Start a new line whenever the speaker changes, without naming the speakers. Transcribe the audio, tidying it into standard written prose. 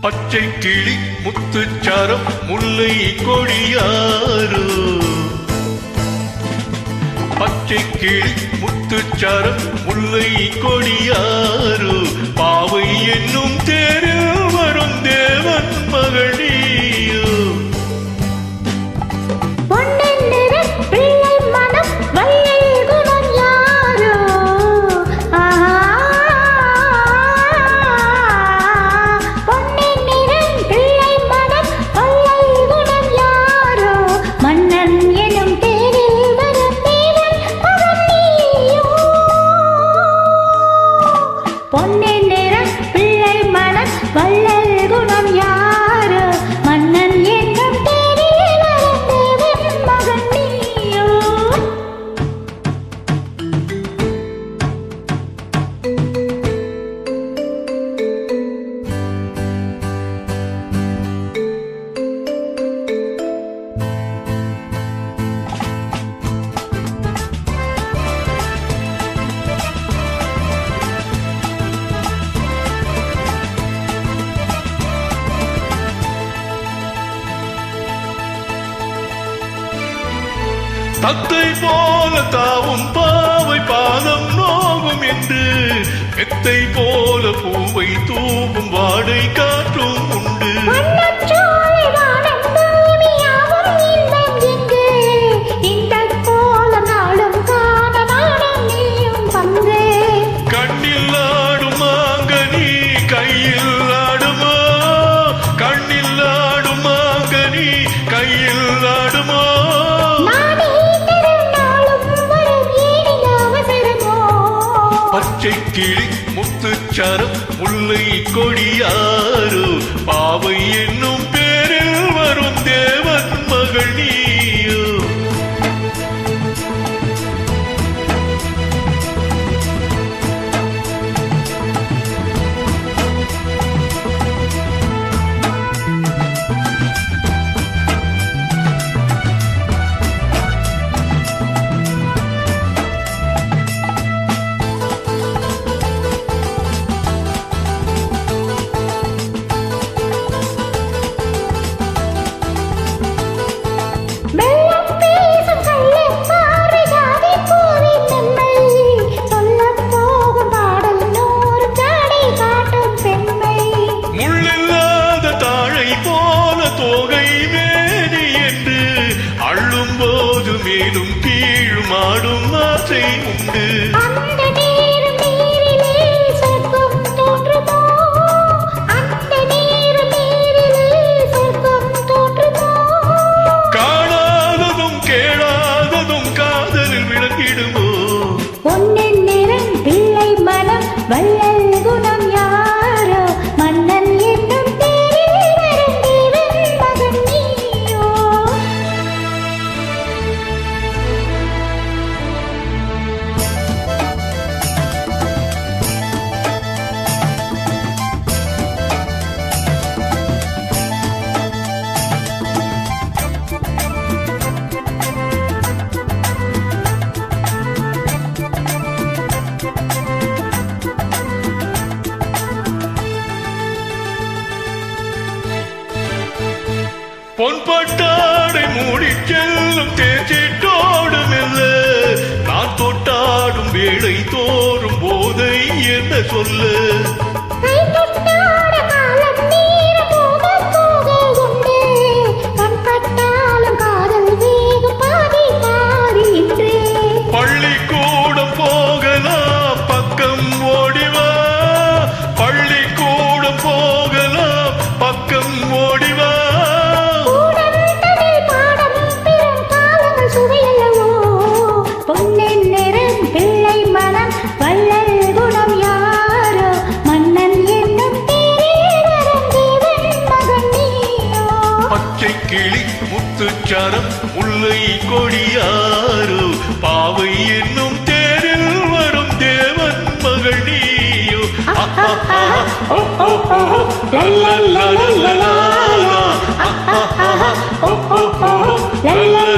பச்சை கிளி முத்துச்சாரம் முல்லை கொடியாரோ பச்சை கிளி முத்துச்சாரம் முல்லை கொடியாரோ பாவை என்னும் தேரில் வரும் தேவன் மகளியோ தத்தை போல தாவும் பாவை பாதம் நோகும் என்று மெத்தை போல பூவை தூவும் வாடை காற்றும் உண்டு கண்ணில் ஆடும் மாங்கனி கையில் ஆடுமோ கண்ணில் ஆடும் மாங்கனி கையில் ஆடுமோ பச்சை கிளி முத்துச்சாரம் முல்லை கொடியாரோ பாவை என்னும் பேரில் வரும் தேவன் மகள் நீயோ மேலும் கீழும் ஆடும் ஆசை உண்டு காணாததும் கேளாததும் காதலில் விளங்கிடுமோ
பொன்னின் நிறம் பிள்ளை மனம் வள்ளல் குணம் யாரோ மன்னன் என்னும் தேரில் வரும் தேவன் மகன் நீயோ
பொன்பட்டாடை மூடி செல்லும் தேச்சிட்டோடு மெல்ல நான் தொட்டாடும் வேளை தோறும் போதை என்ன சொல்ல பள்ளிக்கூடம் போகலாம் பக்கம் ஓடிவா பள்ளிக்கூடம் போகலாம் பக்கம் ஓடிவா பச்சை கிளி முத்துச்சாரம் முல்லை கொடியாரோ பாவை என்னும் தேரில் வரும் தேவன் மகள் நீயோ
la la la la la la